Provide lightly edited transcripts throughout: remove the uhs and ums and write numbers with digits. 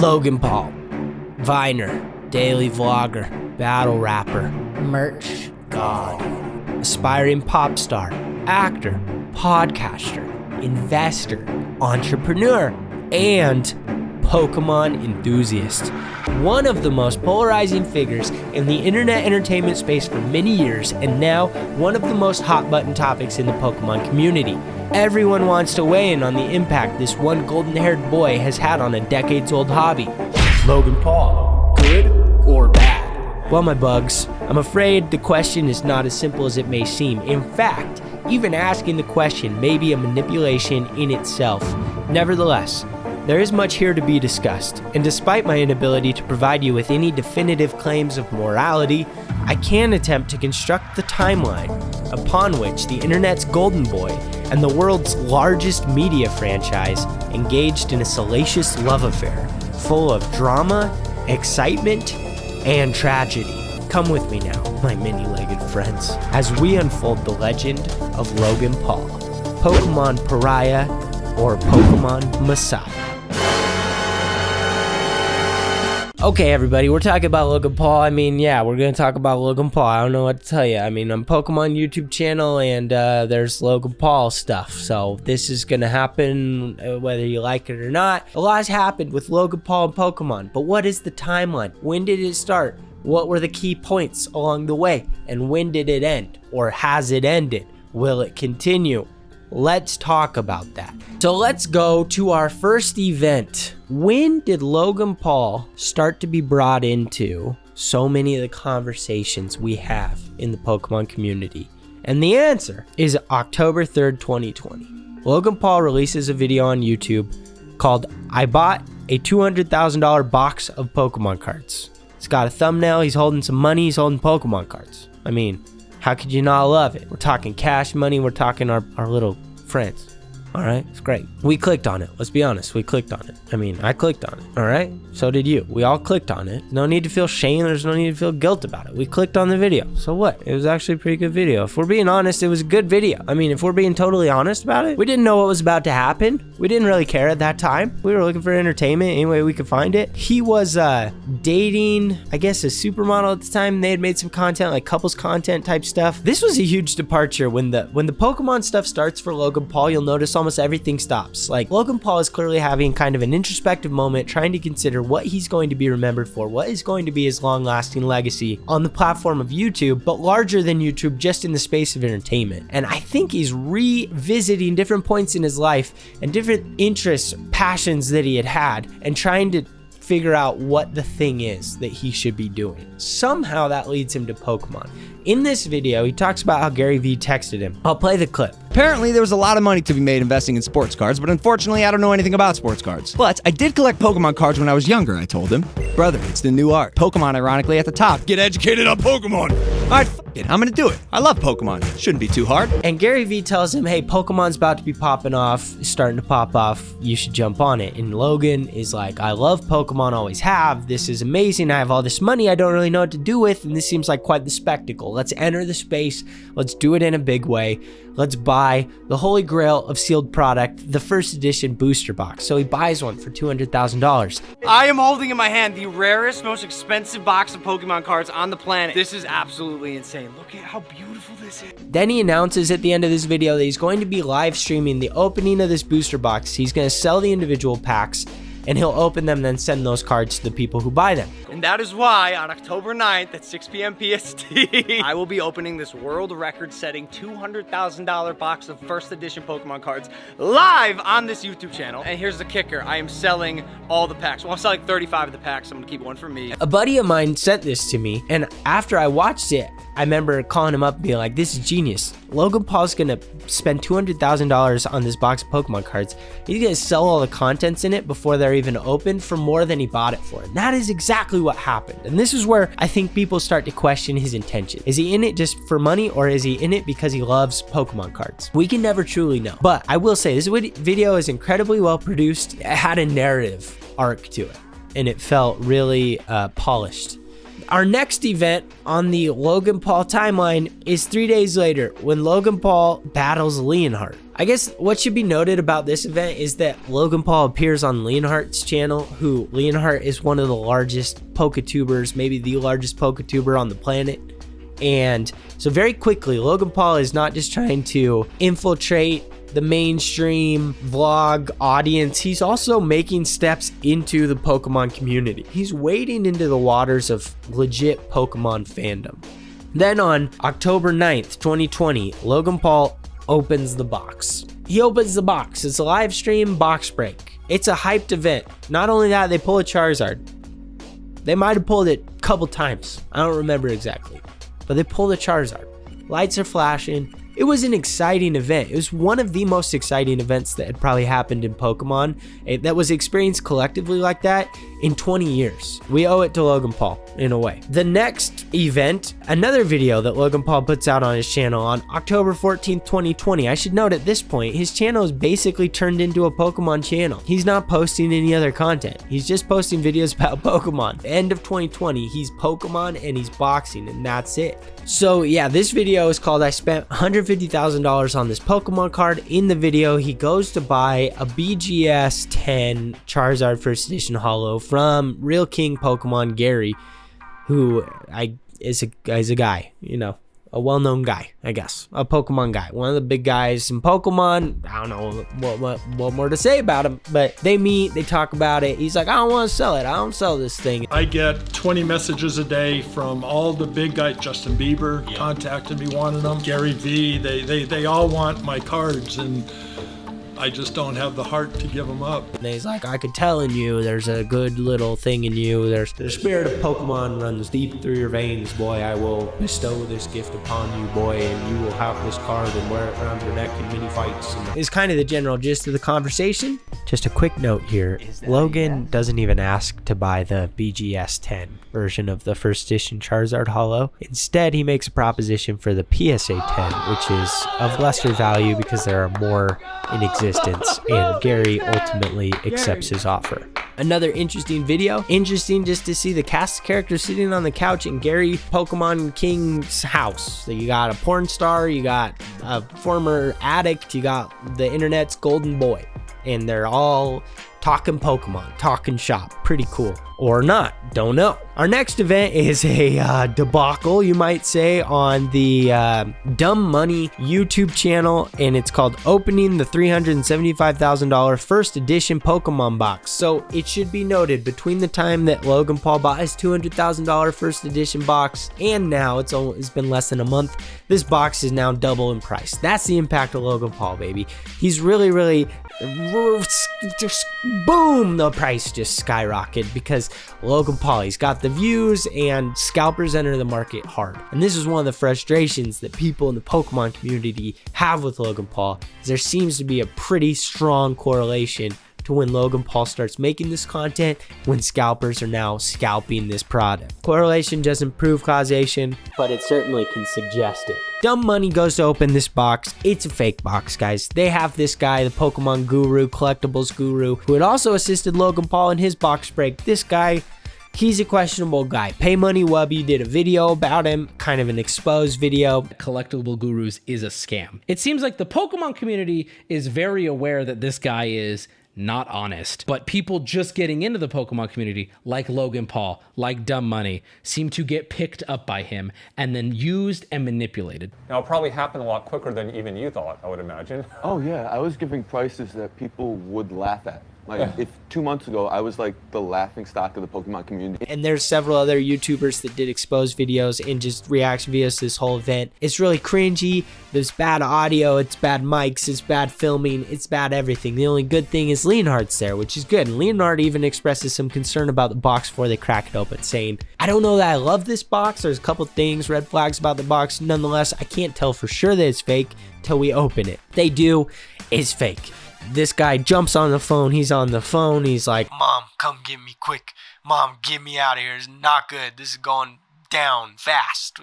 Logan Paul, Viner, daily vlogger, battle rapper, merch god, aspiring pop star, actor, podcaster, investor, entrepreneur, and Pokemon enthusiast. One of the most polarizing figures in the internet entertainment space for many years, and now one of the most hot button topics in the Pokemon community. Everyone wants to weigh in on the impact this one golden-haired boy has had on a decades-old hobby. Logan Paul, good or bad? Well, my bugs, I'm afraid the question is not as simple as it may seem. In fact, even asking the question may be a manipulation in itself. Nevertheless, there is much here to be discussed, and despite my inability to provide you with any definitive claims of morality, I can attempt to construct the timeline upon which the internet's golden boy and the world's largest media franchise engaged in a salacious love affair, full of drama, excitement, and tragedy. Come with me now, my many-legged friends, as we unfold the legend of Logan Paul, Pokemon Pariah, or Pokemon Messiah. Okay, everybody, we're talking about Logan Paul. We're going to talk about Logan Paul. I don't know what to tell you. I'm Pokemon YouTube channel, and there's Logan Paul stuff. So this is going to happen whether you like it or not. A lot has happened with Logan Paul and Pokemon, but what is the timeline? When did it start? What were the key points along the way? And when did it end? Or has it ended? Will it continue? Let's talk about that. So let's go to our first event. When did Logan Paul start to be brought into so many of the conversations we have in the Pokemon community? And the answer is October 3rd, 2020. Logan Paul releases a video on YouTube called "I Bought a $200,000 Box of Pokemon Cards." It's got a thumbnail, he's holding some money, he's holding Pokemon cards. How could you not love it? We're talking cash money, we're talking our little friends. All right, it's great. We clicked on it. Let's be honest, we clicked on it. I clicked on it, all right? So did you. We all clicked on it. No need to feel shame, there's no need to feel guilt about it. We clicked on the video. So what? It was actually a pretty good video. If we're being honest, it was a good video. If we're being totally honest about it, we didn't know what was about to happen. We didn't really care at that time. We were looking for entertainment any way we could find it. He was dating, I guess, a supermodel at the time. They had made some content, like couples content type stuff. This was a huge departure. When the Pokemon stuff starts for Logan Paul, you'll notice almost everything stops. Like, Logan Paul is clearly having kind of an introspective moment, trying to consider what he's going to be remembered for, what is going to be his long-lasting legacy on the platform of YouTube, but larger than YouTube, just in the space of entertainment. And I think he's revisiting different points in his life and different interests, passions that he had, and trying to figure out what the thing is that he should be doing. Somehow that leads him to Pokemon. In this video, he talks about how Gary Vee texted him. I'll play the clip. Apparently, there was a lot of money to be made investing in sports cards, but unfortunately, I don't know anything about sports cards. But I did collect Pokemon cards when I was younger, I told him. Brother, it's the new art. Pokemon, ironically, at the top. Get educated on Pokemon. All right, f it, I'm gonna do it. I love Pokemon. Shouldn't be too hard. And Gary Vee tells him, hey, Pokemon's about to be popping off, starting to pop off. You should jump on it. And Logan is like, I love Pokemon, always have. This is amazing. I have all this money I don't really know what to do with, and this seems like quite the spectacle. Let's enter the space. Let's do it in a big way. Let's buy the holy grail of sealed product, the first edition booster box. So he buys one for $200,000. I am holding in my hand the rarest, most expensive box of Pokemon cards on the planet. This is absolutely insane. Look at how beautiful this is. Then he announces at the end of this video that he's going to be live streaming the opening of this booster box. He's going to sell the individual packs, and he'll open them, then send those cards to the people who buy them. And that is why on October 9th at 6 p.m. PST, I will be opening this world record-setting $200,000 box of first edition Pokemon cards live on this YouTube channel. And here's the kicker. I am selling all the packs. Well, I'm selling 35 of the packs. I'm gonna keep one for me. A buddy of mine sent this to me, and after I watched it, I remember calling him up and being like, this is genius. Logan Paul's gonna spend $200,000 on this box of Pokemon cards. He's gonna sell all the contents in it before they're even opened for more than he bought it for. And that is exactly what happened. And this is where I think people start to question his intention. Is he in it just for money, or is he in it because he loves Pokemon cards? We can never truly know. But I will say, this video is incredibly well produced. It had a narrative arc to it, and it felt really polished. Our next event on the Logan Paul timeline is 3 days later when Logan Paul battles Leonhardt. I guess what should be noted about this event is that Logan Paul appears on Leonhardt's channel, who Leonhardt is one of the largest Poketubers, maybe the largest Poketuber on the planet. And so very quickly, Logan Paul is not just trying to infiltrate the mainstream vlog audience, he's also making steps into the Pokemon community. He's wading into the waters of legit Pokemon fandom. Then on October 9th, 2020, Logan Paul opens the box. He opens the box. It's a live stream box break. It's a hyped event. Not only that, they pull a Charizard. They might have pulled it a couple times. I don't remember exactly. But they pulled a Charizard. Lights are flashing. It was an exciting event. It was one of the most exciting events that had probably happened in Pokemon, that was experienced collectively like that in 20 years. We owe it to Logan Paul in a way. The next event, another video that Logan Paul puts out on his channel on October 14th, 2020. I should note at this point, his channel is basically turned into a Pokemon channel. He's not posting any other content. He's just posting videos about Pokemon. End of 2020, he's Pokemon and he's boxing, and that's it. So yeah, this video is called I Spent $150,000 on this Pokemon card. In the video, he goes to buy a BGS 10 Charizard First Edition Holo from Real King Pokemon Gary, who is a guy, you know, a well-known guy, I guess, a Pokemon guy, one of the big guys in Pokemon. I don't know what more to say about him, but they meet, they talk about it. He's like, I don't want to sell it. I don't sell this thing. I get 20 messages a day from all the big guys. Justin Bieber contacted me, wanted them. Gary V, they all want my cards, and I just don't have the heart to give them up. And he's like, I could tell in you, there's a good little thing in you. There's the spirit of Pokemon runs deep through your veins, boy. I will bestow this gift upon you, boy, and you will have this card and wear it around your neck in many fights. And it's kind of the general gist of the conversation. Just a quick note here. Logan doesn't even ask to buy the BGS 10 version of the first edition Charizard Holo. Instead, he makes a proposition for the PSA 10, which is of lesser value because there are more in existence, and Gary ultimately accepts his offer. Another interesting video. Interesting just to see the cast of characters sitting on the couch in Gary Pokemon King's house. So you got a porn star, you got a former addict, you got the internet's golden boy, and they're all talking Pokemon, talking shop. Pretty cool. Or not, don't know. Our next event is a debacle, you might say, on the Dumb Money YouTube channel, and it's called Opening the $375,000 First Edition Pokemon Box. So it should be noted, between the time that Logan Paul bought his $200,000 First Edition box and now, it's been less than a month, this box is now double in price. That's the impact of Logan Paul, baby. He's really just boom, the price just skyrocketed because Logan Paul, he's got the views, and scalpers enter the market hard. And this is one of the frustrations that people in the Pokemon community have with Logan Paul, is there seems to be a pretty strong correlation to when Logan Paul starts making this content, when scalpers are now scalping this product. Correlation doesn't prove causation, but it certainly can suggest it. Dumb Money goes to open this box. It's a fake box, guys. They have this guy, the Pokemon guru, collectibles guru, who had also assisted Logan Paul in his box break. This guy, he's a questionable guy. Pay Money Wubby did a video about him, kind of an exposed video. Collectible Gurus is a scam. It seems like the Pokemon community is very aware that this guy is not honest, but people just getting into the Pokemon community, like Logan Paul, like Dumb Money, seem to get picked up by him and then used and manipulated. Now, it'll probably happen a lot quicker than even you thought, I would imagine. Oh yeah, I was giving prices that people would laugh at. Like, if 2 months ago, I was like the laughing stock of the Pokemon community. And there's several other YouTubers that did exposed videos and just reaction videos to this whole event. It's really cringy. There's bad audio, it's bad mics, it's bad filming, it's bad everything. The only good thing is Leonhardt's there, which is good. And Leonhardt even expresses some concern about the box before they crack it open, saying, I don't know that I love this box. There's a couple things, red flags about the box. Nonetheless, I can't tell for sure that it's fake till we open it. They do, it's fake. This guy jumps on the phone. He's on the phone. He's like, Mom, come get me quick. Mom, get me out of here. It's not good. This is going down fast.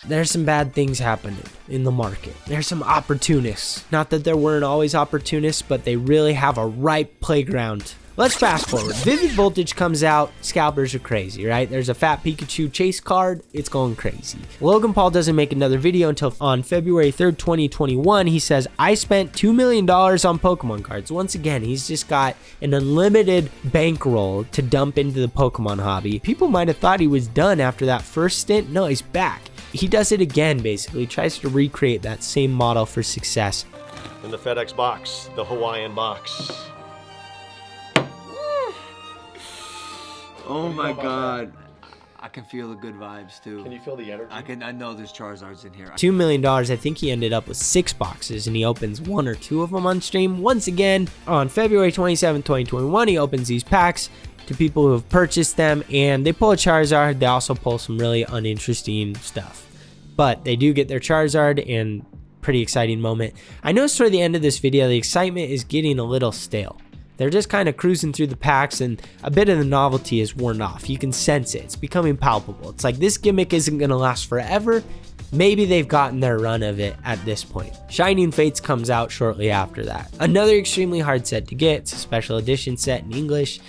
There's some bad things happening in the market. There's some opportunists. Not that there weren't always opportunists, but they really have a ripe playground Let's fast forward. Vivid Voltage comes out, scalpers are crazy, right? There's a fat Pikachu chase card, it's going crazy. Logan Paul doesn't make another video until on February 3rd, 2021. He says, I spent $2 million on Pokemon cards. Once again, he's just got an unlimited bankroll to dump into the Pokemon hobby. People might have thought he was done after that first stint. No, he's back. He does it again, basically. Tries to recreate that same model for success. In the FedEx box, the Hawaiian box. Oh my God. I can feel the good vibes too. Can you feel the energy? I know there's Charizards in here. $2 million, I think he ended up with 6 boxes, and he opens 1 or 2 of them on stream. Once again, on February 27, 2021, he opens these packs to people who have purchased them, and they pull a Charizard. They also pull some really uninteresting stuff, but they do get their Charizard, and pretty exciting moment. I noticed toward the end of this video, the excitement is getting a little stale. They're just kind of cruising through the packs, and a bit of the novelty is worn off. You can sense it. It's becoming palpable. It's like this gimmick isn't going to last forever. Maybe they've gotten their run of it at this point. Shining Fates comes out shortly after that. Another extremely hard set to get. It's a special edition set in English.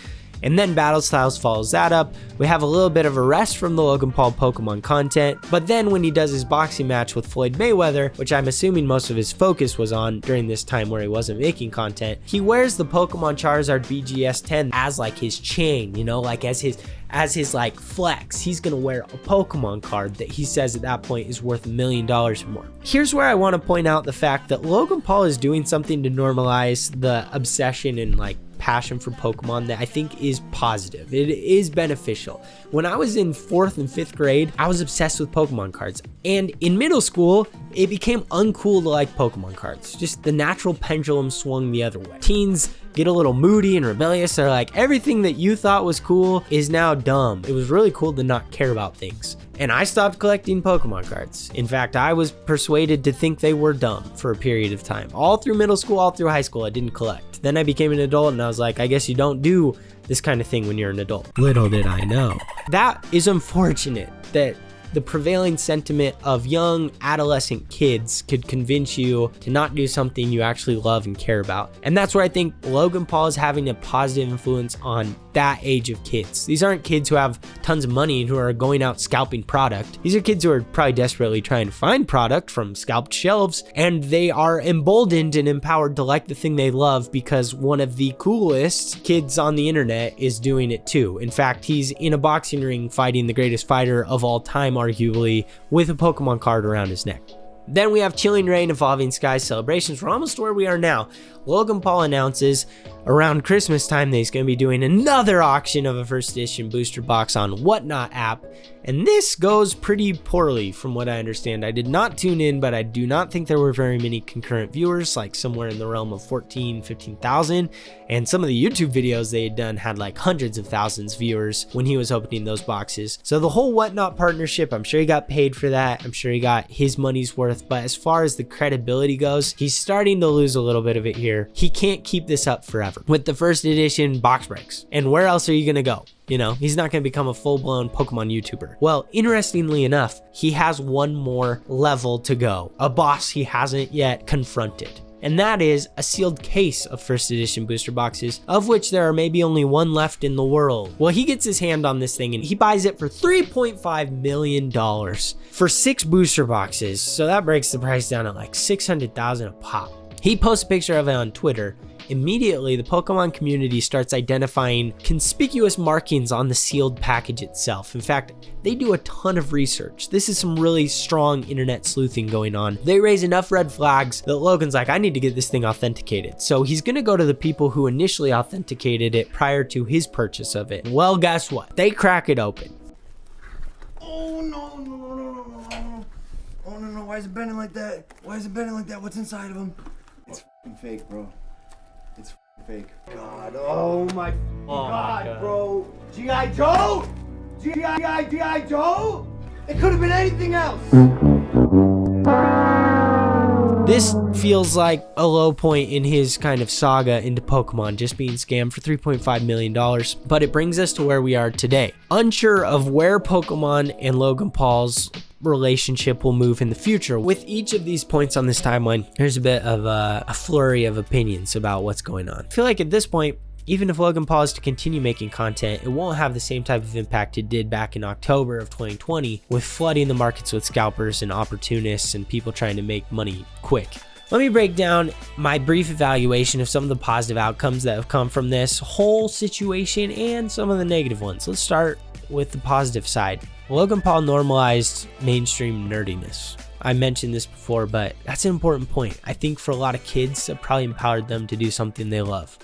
And then Battle Styles follows that up. We have a little bit of a rest from the Logan Paul Pokemon content, but then when he does his boxing match with Floyd Mayweather, which I'm assuming most of his focus was on during this time where he wasn't making content, he wears the Pokemon Charizard BGS10 as like his chain, you know, like as his like flex. He's gonna wear a Pokemon card that he says at that point is worth $1 million or more. Here's where I want to point out the fact that Logan Paul is doing something to normalize the obsession and like passion for Pokemon that I think is positive. It is beneficial. When I was in 4th and 5th grade, I was obsessed with Pokemon cards. And in middle school, it became uncool to like Pokemon cards. Just the natural pendulum swung the other way. Teens get a little moody and rebellious. They're like, everything that you thought was cool is now dumb. It was really cool to not care about things. And I stopped collecting Pokemon cards. In fact, I was persuaded to think they were dumb for a period of time. All through middle school, all through high school, I didn't collect. Then I became an adult and I was like, I guess you don't do this kind of thing when you're an adult. Little did I know. That is unfortunate that the prevailing sentiment of young adolescent kids could convince you to not do something you actually love and care about. And that's where I think Logan Paul is having a positive influence on that age of kids. These aren't kids who have tons of money and who are going out scalping product. These are kids who are probably desperately trying to find product from scalped shelves, and they are emboldened and empowered to like the thing they love because one of the coolest kids on the internet is doing it too. In fact, he's in a boxing ring fighting the greatest fighter of all time, arguably, with a Pokemon card around his neck. Then we have Chilling Reign, Evolving Skies celebrations. We're almost where we are now. Logan Paul announces around Christmas time that he's going to be doing another auction of a first edition booster box on Whatnot app. And this goes pretty poorly from what I understand. I did not tune in, but I do not think there were very many concurrent viewers, like somewhere in the realm of 15,000. And some of the YouTube videos they had done had like hundreds of thousands of viewers when he was opening those boxes. So the whole Whatnot partnership, I'm sure he got paid for that. I'm sure he got his money's worth. But as far as the credibility goes, he's starting to lose a little bit of it here. He can't keep this up forever with the first edition box breaks. And where else are you going to go? You know, he's not going to become a full-blown Pokemon YouTuber. Well, interestingly enough, he has one more level to go, a boss he hasn't yet confronted. And that is a sealed case of first edition booster boxes, of which there are maybe only one left in the world. Well, he gets his hand on this thing and he buys it for $3.5 million for 6 booster boxes. So that breaks the price down at like $600,000 a pop. He posts a picture of it on Twitter. Immediately, the Pokemon community starts identifying conspicuous markings on the sealed package itself. In fact, they do a ton of research. This is some really strong internet sleuthing going on. They raise enough red flags that Logan's like, I need to get this thing authenticated. So he's gonna go to the people who initially authenticated it prior to his purchase of it. Well, guess what? They crack it open. Oh no. Oh no, why is it bending like that? What's inside of him? It's f***ing fake, bro. It's f***ing fake. God, oh my God, bro. G.I. Joe? G.I. Joe? It could have been anything else. This feels like a low point in his kind of saga into Pokemon, just being scammed for $3.5 million, but it brings us to where we are today. Unsure of where Pokemon and Logan Paul's relationship will move in the future. With each of these points on this timeline, there's a bit of a flurry of opinions about what's going on. I feel like at this point, Even if Logan Paul is to continue making content, it won't have the same type of impact it did back in October of 2020 with flooding the markets with scalpers and opportunists and people trying to make money quick. Let me break down my brief evaluation of some of the positive outcomes that have come from this whole situation and some of the negative ones. Let's start with the positive side. Logan Paul normalized mainstream nerdiness. I mentioned this before, but that's an important point. I think for a lot of kids, it probably empowered them to do something they love.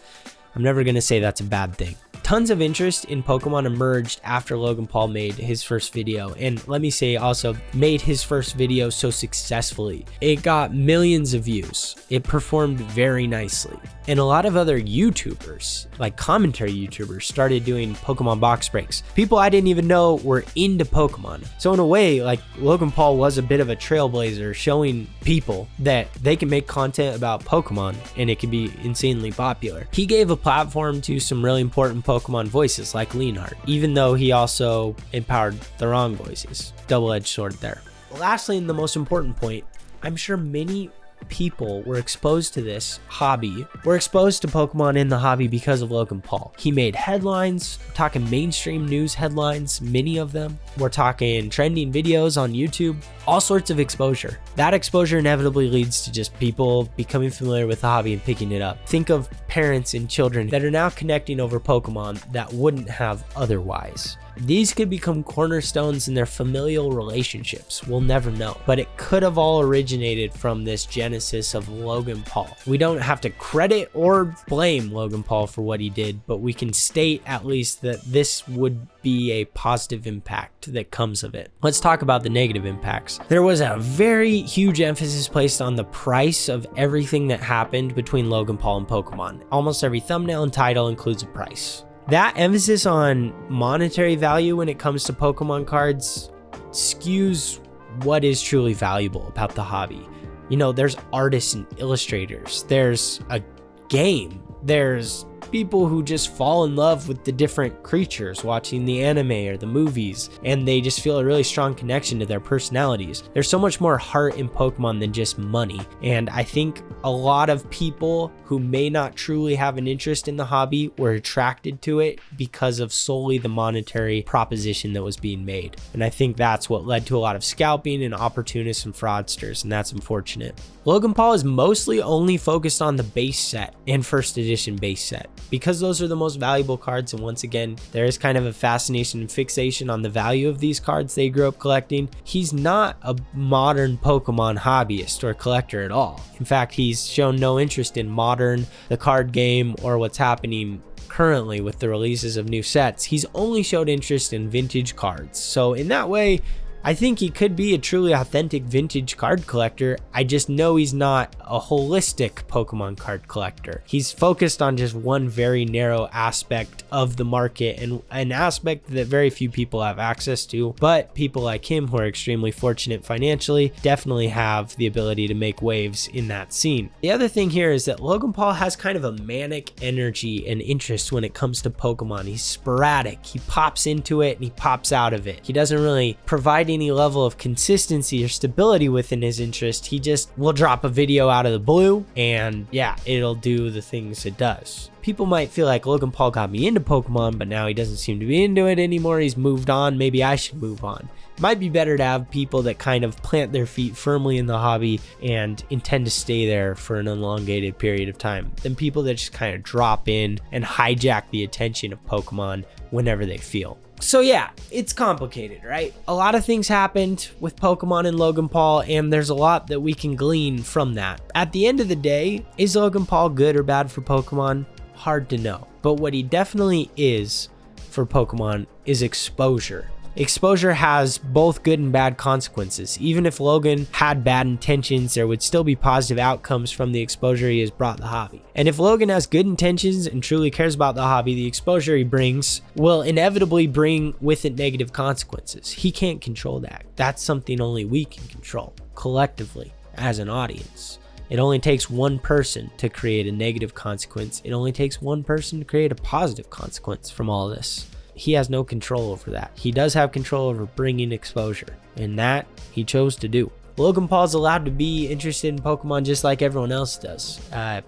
I'm never going to say that's a bad thing. Tons of interest in Pokemon emerged after Logan Paul made his first video, and let me say also made his first video so successfully. It got millions of views. It performed very nicely. And a lot of other YouTubers, like commentary YouTubers, started doing Pokemon box breaks. People I didn't even know were into Pokemon. So in a way, like Logan Paul was a bit of a trailblazer, showing people that they can make content about Pokemon and it can be insanely popular. He gave a platform to some really important Pokemon voices like Leonhardt, even though he also empowered the wrong voices. Double-edged sword there. Lastly, and the most important point, I'm sure many people were exposed to this hobby, were exposed to Pokemon in the hobby because of Logan Paul. He made headlines, we're talking mainstream news headlines, many of them. We're talking trending videos on YouTube, all sorts of exposure. That exposure inevitably leads to just people becoming familiar with the hobby and picking it up. Think of parents and children that are now connecting over Pokemon that wouldn't have otherwise. These could become cornerstones in their familial relationships. We'll never know. But it could have all originated from this genesis of Logan Paul. We don't have to credit or blame Logan Paul for what he did, but we can state at least that this would be a positive impact that comes of it. Let's talk about the negative impacts. There was a very huge emphasis placed on the price of everything that happened between Logan Paul and Pokemon. Almost every thumbnail and title includes a price. That emphasis on monetary value when it comes to Pokemon cards skews what is truly valuable about the hobby. You know, there's artists and illustrators, there's a game, there's people who just fall in love with the different creatures watching the anime or the movies, and they just feel a really strong connection to their personalities. There's so much more heart in Pokemon than just money, and I think a lot of people who may not truly have an interest in the hobby were attracted to it because of solely the monetary proposition that was being made. And I think that's what led to a lot of scalping and opportunists and fraudsters, and that's unfortunate. Logan Paul is mostly only focused on the base set and first edition base set because those are the most valuable cards, and once again, there is kind of a fascination and fixation on the value of these cards they grew up collecting. He's not a modern Pokemon hobbyist or collector at all. In fact, he's shown no interest in modern, the card game, or what's happening currently with the releases of new sets. He's only showed interest in vintage cards. So in that way, I think he could be a truly authentic vintage card collector. I just know he's not a holistic Pokemon card collector. He's focused on just one very narrow aspect of the market, and an aspect that very few people have access to, but people like him who are extremely fortunate financially definitely have the ability to make waves in that scene. The other thing here is that Logan Paul has kind of a manic energy and interest when it comes to Pokemon. He's sporadic. He pops into it and he pops out of it. He doesn't really provide any level of consistency or stability within his interest. He just will drop a video out of the blue and yeah, it'll do the things it does. People might feel like Logan Paul got me into Pokemon, but now he doesn't seem to be into it anymore. He's moved on. Maybe I should move on. It might be better to have people that kind of plant their feet firmly in the hobby and intend to stay there for an elongated period of time than people that just kind of drop in and hijack the attention of Pokemon whenever they feel. So yeah, it's complicated, right? A lot of things happened with Pokemon and Logan Paul, and there's a lot that we can glean from that. At the end of the day, is Logan Paul good or bad for Pokemon? Hard to know. But what he definitely is for Pokemon is exposure. Exposure has both good and bad consequences. Even if Logan had bad intentions, there would still be positive outcomes from the exposure he has brought the hobby. And if Logan has good intentions and truly cares about the hobby, the exposure he brings will inevitably bring with it negative consequences. He can't control that. That's something only we can control collectively as an audience. It only takes one person to create a negative consequence. It only takes one person to create a positive consequence from all this. He has no control over that. He does have control over bringing exposure, and that he chose to do. Logan Paul's allowed to be interested in Pokemon just like everyone else does.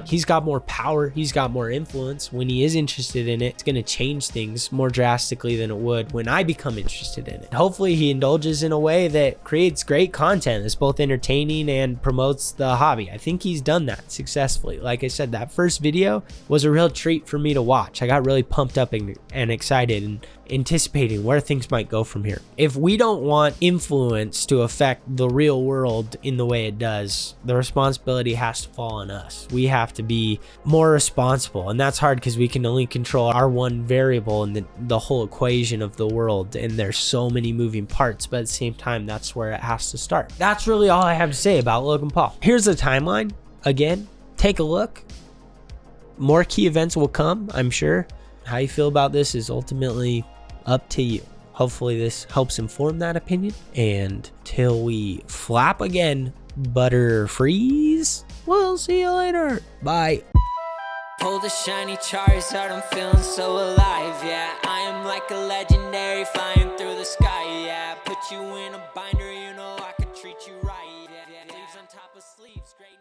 He's got more power. He's got more influence. When he is interested in it, it's going to change things more drastically than it would when I become interested in it. Hopefully he indulges in a way that creates great content that's both entertaining and promotes the hobby. I think he's done that successfully. Like I said, that first video was a real treat for me to watch. I got really pumped up and excited and anticipating where things might go from here. If we don't want influence to affect the real world in the way it does, the responsibility has to fall on us. We have to be more responsible, and that's hard because we can only control our one variable in the whole equation of the world, and there's so many moving parts, but at the same time, that's where it has to start. That's really all I have to say about Logan Paul. Here's the timeline. Again, take a look. More key events will come, I'm sure. How you feel about this is ultimately up to you. Hopefully this helps inform that opinion. And till we flap again, butter freeze, we'll see you later. Bye. Pull the shiny Charizard, I'm feeling so alive, yeah. I am like a legendary flying through the sky, yeah. Put you in a binder, you know I could treat you right, yeah. Leaves on top of sleeves, great.